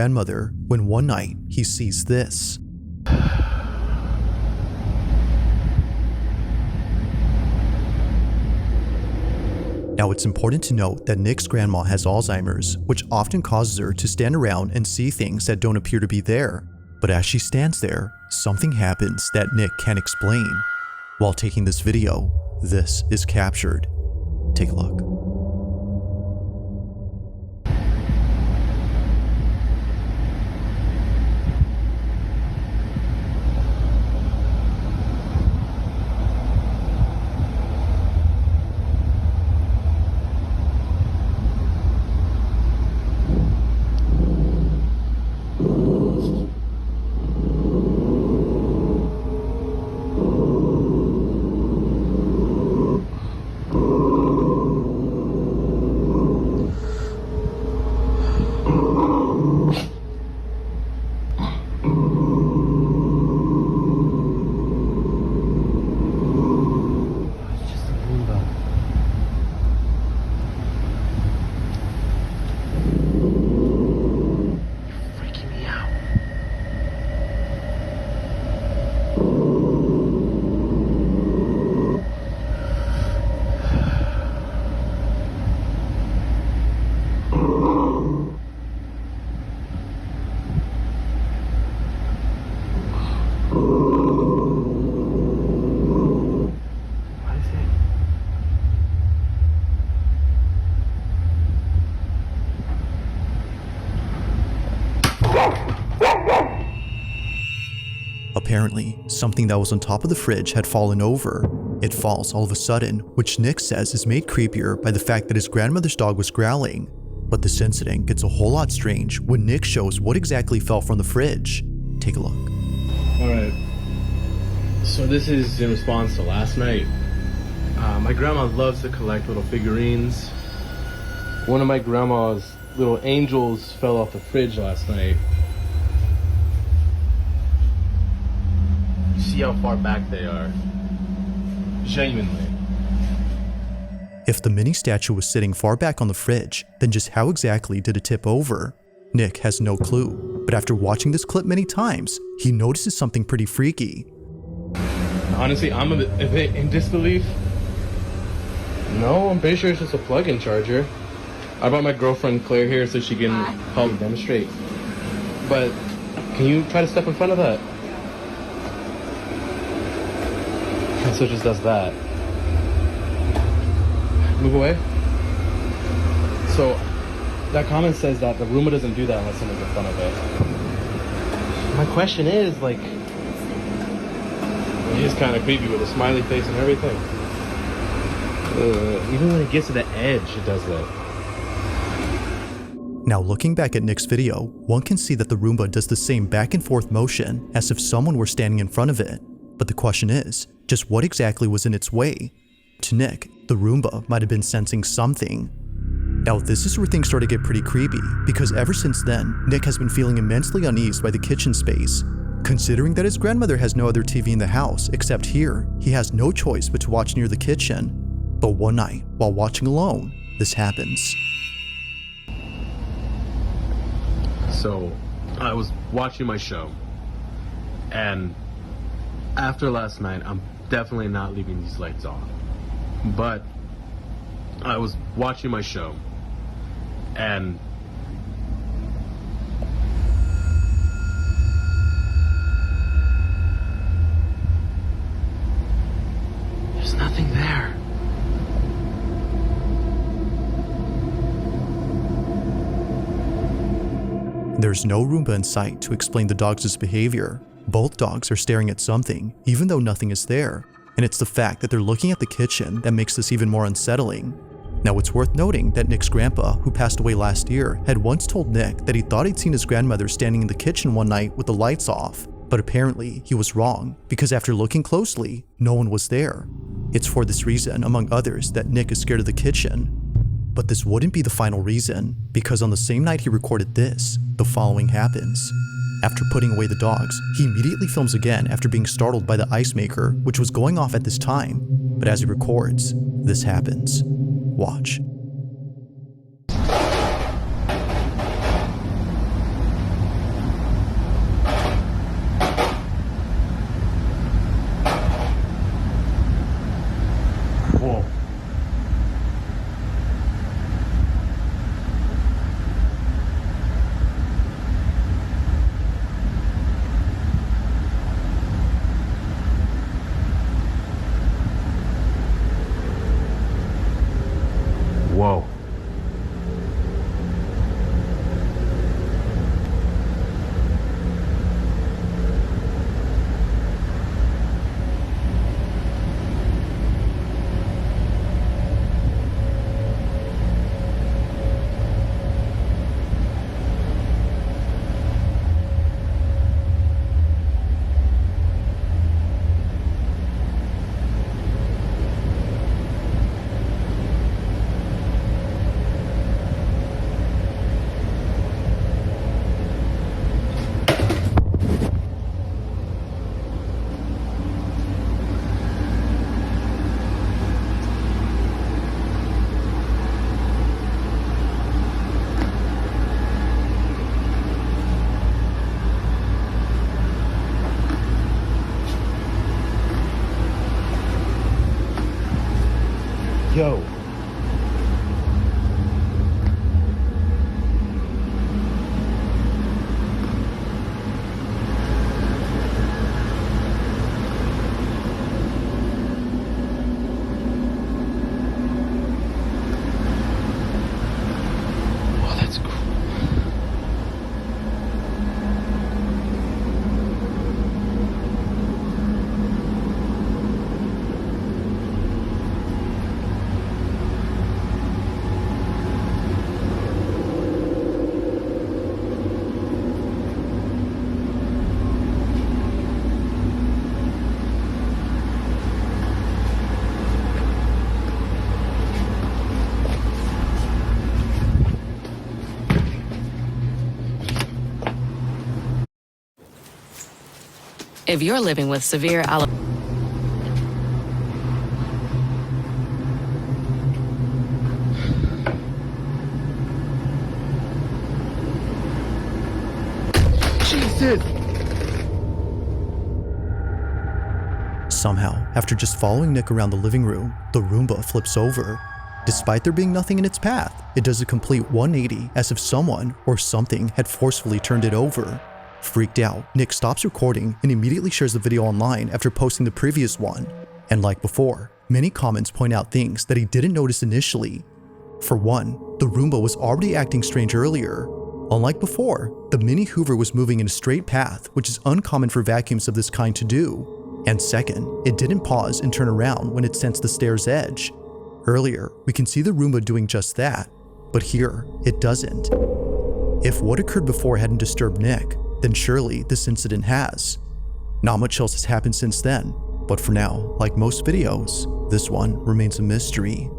grandmother when one night he sees this. Now, it's important to note that Nick's grandma has Alzheimer's, which often causes her to stand around and see things that don't appear to be there. But as she stands there, something happens that Nick can't explain. While taking this video, this is captured. Take a look. Apparently, something that was on top of the fridge had fallen over. It falls all of a sudden, which Nick says is made creepier by the fact that his grandmother's dog was growling. But this incident gets a whole lot strange when Nick shows what exactly fell from the fridge. Take a look. Alright, so this is in response to last night. My grandma loves to collect little figurines. One of my grandma's little angels fell off the fridge last night. See how far back they are. Genuinely. If the mini statue was sitting far back on the fridge, then just how exactly did it tip over? Nick has no clue, but after watching this clip many times, he notices something pretty freaky. Honestly, I'm a bit in disbelief. No, I'm pretty sure it's just a plug-in charger. I brought my girlfriend Claire here so she can help demonstrate. But can you try to step in front of that? So it just does that. Move away. So that comment says that the Roomba doesn't do that unless someone's in front of it. My question is, like, he is kind of creepy with a smiley face and everything. Even when it gets to the edge, it does that. Now, looking back at Nick's video, one can see that the Roomba does the same back and forth motion as if someone were standing in front of it. But the question is, just what exactly was in its way? To Nick, the Roomba might have been sensing something. Now, this is where things start to get pretty creepy, because ever since then, Nick has been feeling immensely uneasy by the kitchen space. Considering that his grandmother has no other TV in the house except here, he has no choice but to watch near the kitchen. But one night, while watching alone, this happens. So, I was watching my show, and after last night, I'm definitely not leaving these lights on. But I was watching my show, and there's nothing there. There's no Roomba in sight to explain the dogs' behavior. Both dogs are staring at something, even though nothing is there. And it's the fact that they're looking at the kitchen that makes this even more unsettling. Now, it's worth noting that Nick's grandpa, who passed away last year, had once told Nick that he thought he'd seen his grandmother standing in the kitchen one night with the lights off. But apparently, he was wrong, because after looking closely, no one was there. It's for this reason, among others, that Nick is scared of the kitchen. But this wouldn't be the final reason, because on the same night he recorded this, the following happens. After putting away the dogs, he immediately films again after being startled by the ice maker, which was going off at this time. But as he records, this happens. Watch. If you're living with severe Jesus! Somehow, after just following Nick around the living room, the Roomba flips over. Despite there being nothing in its path, it does a complete 180 as if someone or something had forcefully turned it over. Freaked out, Nick stops recording and immediately shares the video online after posting the previous one. And like before, many comments point out things that he didn't notice initially. For one, the Roomba was already acting strange earlier. Unlike before, the mini Hoover was moving in a straight path, which is uncommon for vacuums of this kind to do. And second, it didn't pause and turn around when it sensed the stair's edge. Earlier, we can see the Roomba doing just that, but here, it doesn't. If what occurred before hadn't disturbed Nick, then surely this incident has. Not much else has happened since then, but for now, like most videos, this one remains a mystery.